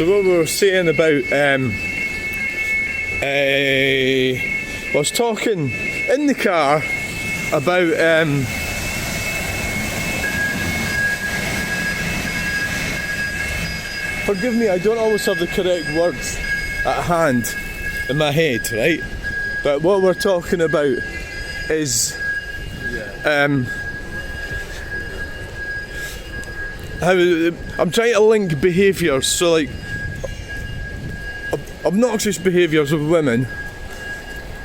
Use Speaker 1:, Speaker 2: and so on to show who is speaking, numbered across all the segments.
Speaker 1: So what we were saying about, I was talking in the car about, forgive me, I don't always have the correct words at hand in my head, right? But what we're talking about is how I'm trying to link behaviours, so like obnoxious behaviours of women.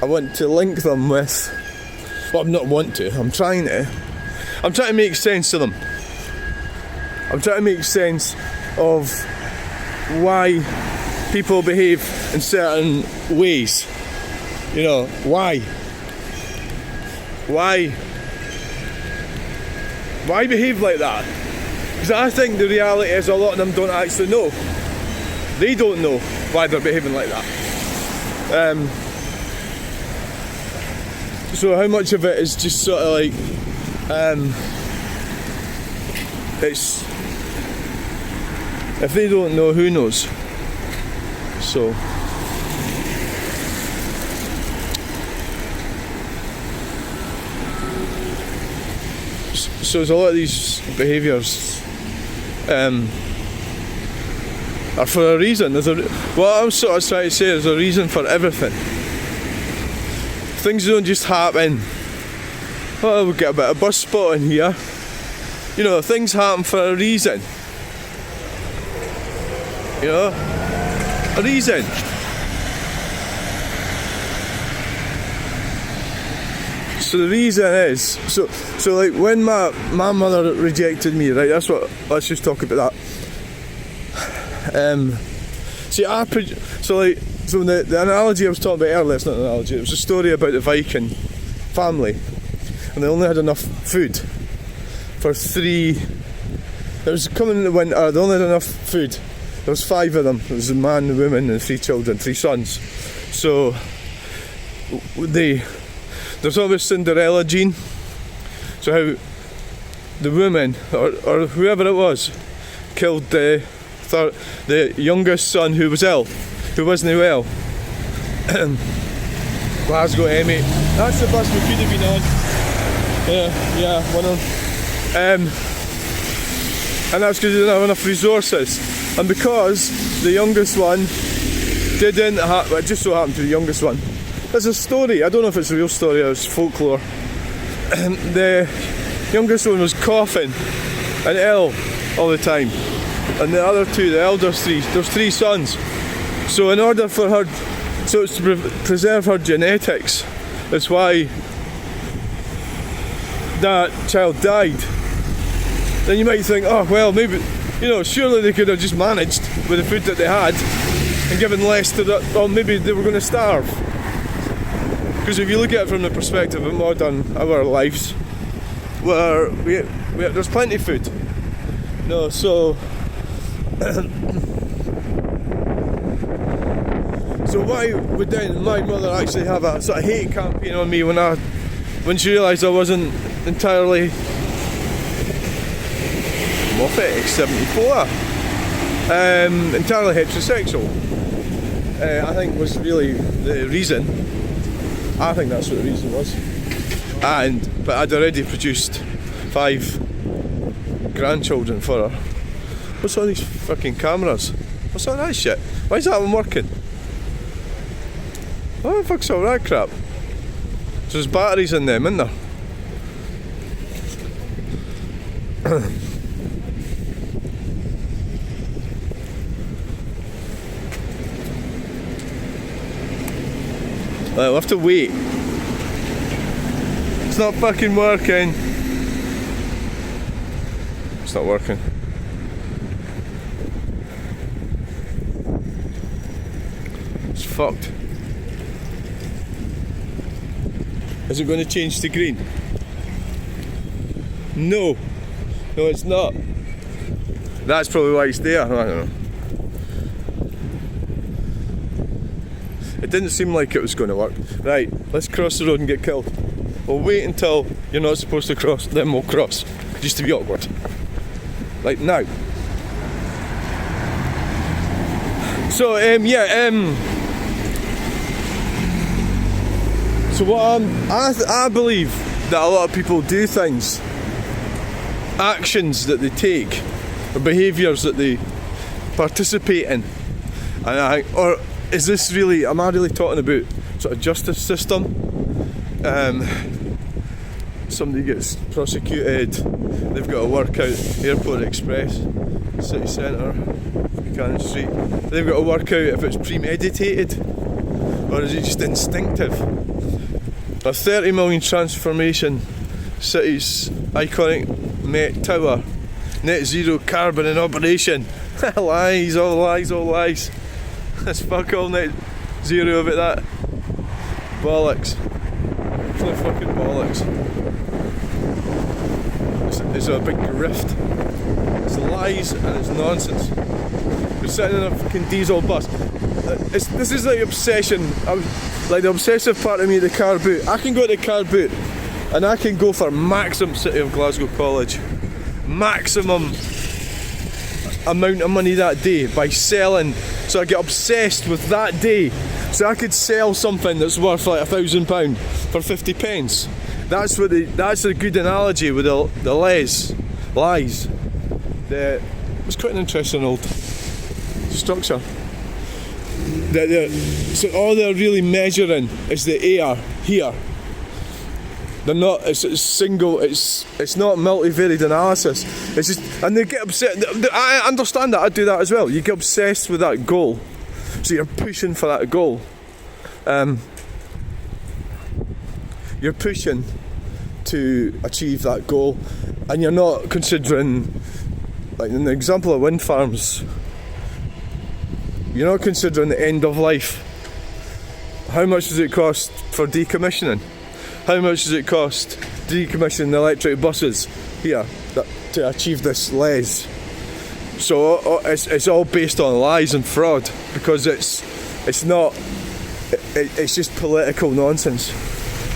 Speaker 1: I want to link them with, well, I'm trying to make sense of them. I'm trying to make sense of why people behave in certain ways. You know, why behave like that? Because I think the reality is a lot of them don't actually know. They don't know why they're behaving like that. So how much of it is just sort of like, it's, if they don't know, who knows? So there's a lot of these behaviours are for a reason. What I'm sort of trying to say is a reason for everything. Things don't just happen. Oh, we'll get a bit of bus spotting here. You know, things happen for a reason. You know, a reason. So the reason is, so like when my mother rejected me, right? Let's just talk about that. So the analogy I was talking about earlier, it's not an analogy, it was a story about the Viking family, and they only had enough food for it was coming in the winter, they only had enough food. There was 5 of them. There was a man, a woman and 3 children, 3 sons. So there's always Cinderella gene. So how the woman, or whoever it was, killed the youngest son who was ill, who wasn't well. Glasgow Emmy. That's the bus we could have been on. Yeah, one of them. And that's because they didn't have enough resources. And because the youngest one it just so happened to the youngest one. There's a story, I don't know if it's a real story or it's folklore. The youngest one was coughing and ill all the time. And the other 2, the elder 3, there's 3 sons. So in order for her, so it's to preserve her genetics, that's why that child died. Then you might think, oh well, maybe, you know, surely they could have just managed with the food that they had and given less to the, or maybe they were going to starve. Because if you look at it from the perspective of our lives, where there's plenty of food. No, so so why would then my mother actually have a sort of hate campaign on me when she realised I wasn't entirely Moffat X74 entirely heterosexual? I think was really the reason. I think that's what the reason was. But I'd already produced 5 grandchildren for her. What's all these fucking cameras? What's all that shit? Why is that one working? What the fuck's all that crap? So there's batteries in them, isn't there? We'll have to wait. It's not fucking working. It's not working. It's fucked. Is it going to change to green? No. No, it's not. That's probably why it's there. I don't know. It didn't seem like it was going to work. Right, let's cross the road and get killed. We'll wait until you're not supposed to cross, then we'll cross. Just to be awkward. Like now. So so what I believe that a lot of people do things, actions that they take, or behaviours that they participate in, and I think, or is this really? Am I really talking about sort of justice system? Somebody gets prosecuted, they've got to work out Airport Express, city centre, Buchanan Street. They've got to work out if it's premeditated or is it just instinctive. A 30 million transformation city's iconic Met Tower, net zero carbon in operation. Lies, all lies, all lies. That's fuck all net zero about that. Bollocks. Absolute fucking bollocks. It's a big grift. It's lies and it's nonsense. You're sitting in a fucking diesel bus. This is like obsession. Like the obsessive part of me, the car boot. I can go to the car boot and I can go for maximum City of Glasgow College. Maximum amount of money that day by selling. So I get obsessed with that day. So I could sell something that's worth like £1,000 for 50 pence. That's a good analogy with the lies. It's quite an interesting old structure. So all they're really measuring is the air here. They're not. It's single. It's not multivariate analysis. It's just, and they get upset. I understand that. I do that as well. You get obsessed with that goal, so you're pushing for that goal. You're pushing to achieve that goal, and you're not considering, like in the example of wind farms, you're not considering the end of life. How much does it cost for decommissioning? How much does it cost to decommission the electric buses here to achieve this les? So it's all based on lies and fraud, because it's just political nonsense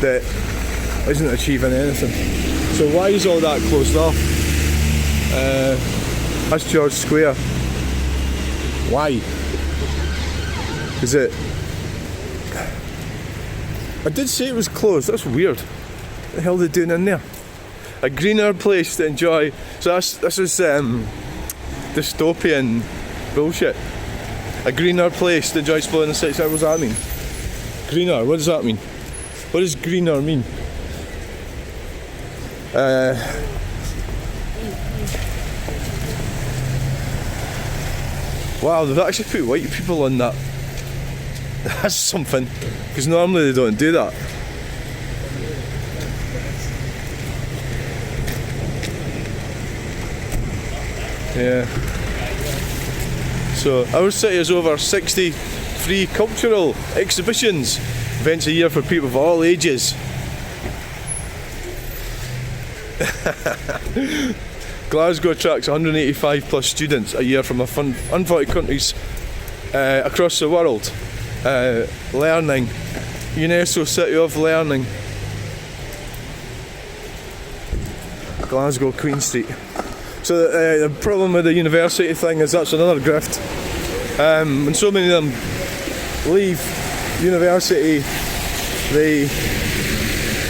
Speaker 1: that isn't achieving anything. So why is all that closed off? That's George Square. Why? Is it? I did say it was closed. That's weird. What the hell are they doing in there? A greener place to enjoy. So this is dystopian bullshit. A greener place to enjoy exploring the city. What does that mean? Greener. What does that mean? What does greener mean? Wow, they've actually put white people on that. That's something, because normally they don't do that. Yeah. So our city has over 60 free cultural exhibitions, events a year for people of all ages. Glasgow attracts 185 plus students a year from 140 countries across the world. Learning, UNESCO City of Learning, Glasgow Queen Street. So the problem with the university thing is that's another grift. When so many of them leave university, they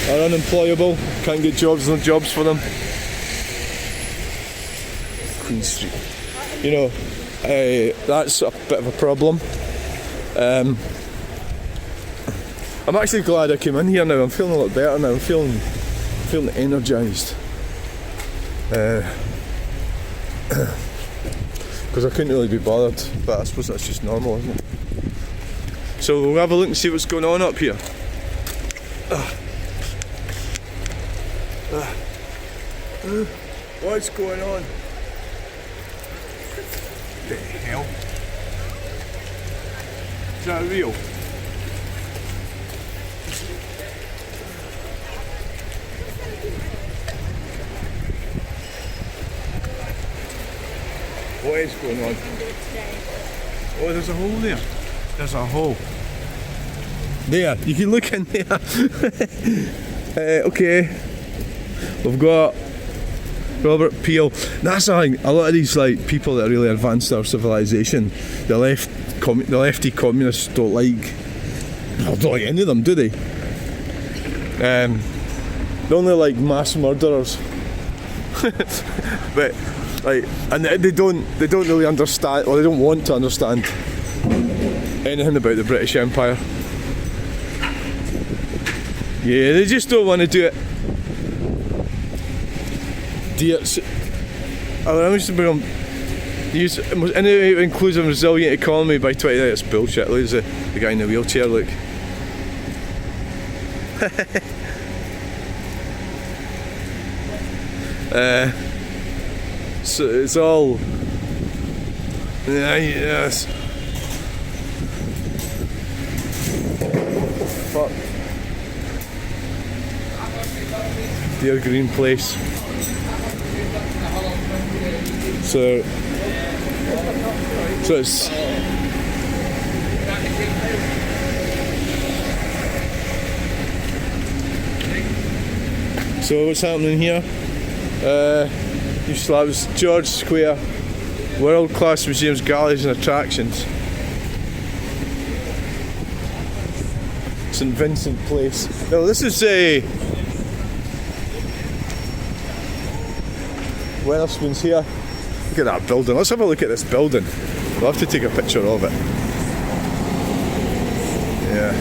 Speaker 1: are unemployable, can't get jobs, no jobs for them. Queen Street, you know, that's a bit of a problem. I'm actually glad I came in here now. I'm feeling a lot better now. I'm feeling energised. Because I couldn't really be bothered, but I suppose that's just normal, isn't it? So we'll have a look and see what's going on up here. What's going on? What the hell? Is that real? What is going on? Oh, there's a hole there. There's a hole. There, you can look in there. Okay. We've got Robert Peel. That's the thing. A lot of these like people that really advanced our civilization, the lefty communists don't like any of them, do they? They only like mass murderers. But like, and they don't really understand, or they don't want to understand anything about the British Empire. Yeah, they just don't want to do it. Any inclusive and resilient economy by 2030. It's bullshit. Look at the guy in the wheelchair, look. So it's all yes. Fuck. Dear green place. So it's so what's happening here? That was George Square, world class museums, galleries and attractions. St Vincent Place. No, this is Wetherspoons here. Look at that building. Let's have a look at this building. We'll have to take a picture of it. Yeah.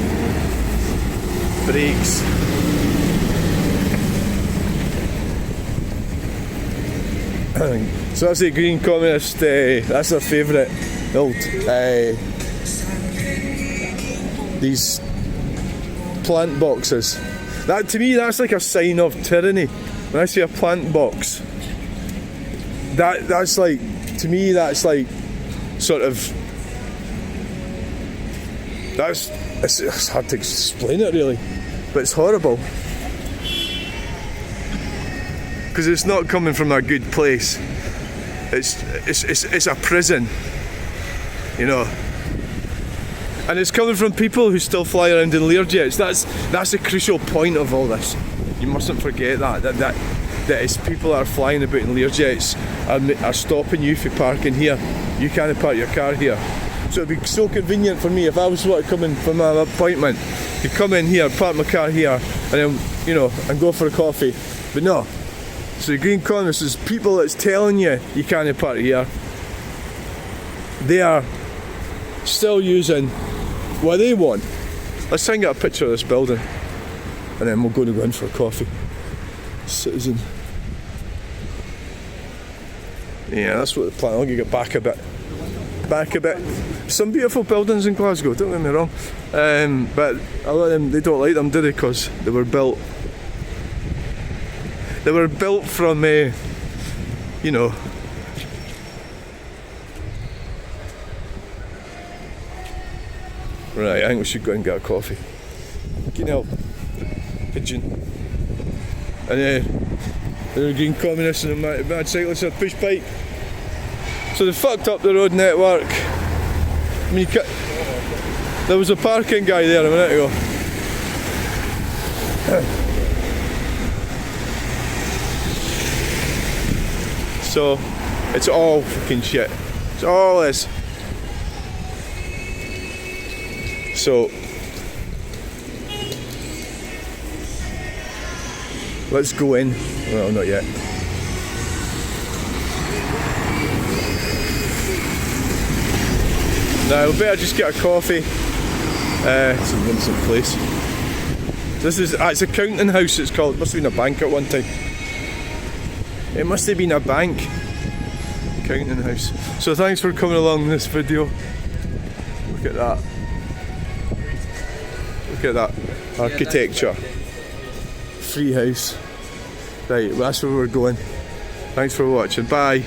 Speaker 1: Brakes. So that's the Green Communist, that's their favourite build. These plant boxes. That to me, that's like a sign of tyranny. When I see a plant box, that's like, to me, that's like sort of, it's hard to explain it really, but it's horrible. Because it's not coming from a good place. It's a prison, you know. And it's coming from people who still fly around in Learjets. That's the crucial point of all this. You mustn't forget that it's people that are flying about in Learjets are stopping you from parking here. You can't park your car here. So it'd be so convenient for me if I was coming from my appointment to come in here, park my car here, and then, you know, and go for a coffee. But no. So the Green Communists is people that's telling you you can't park here. They are still using what they want. Let's try and get a picture of this building, and then we're going to go in for a coffee. Citizen. Yeah, that's what the plan. I'll get back a bit. Some beautiful buildings in Glasgow, don't get me wrong. But a lot of them, they don't like them, do they? Because they were built from, you know, right, I think we should go and get a coffee. You know, pigeon. And the Green Communists and the mad cyclists on a push bike. So they fucked up the road network. I mean, there was a parking guy there a minute ago. So it's all fucking shit. It's all this. So let's go in. Well, not yet. Now we better just get a coffee. St Vincent Place. It's a counting house. It's called. It must have been a bank at one time. It must have been a bank. Counting house. So thanks for coming along this video. Look at that. Look at that architecture. Free house. Right, well, that's where we're going. Thanks for watching. Bye.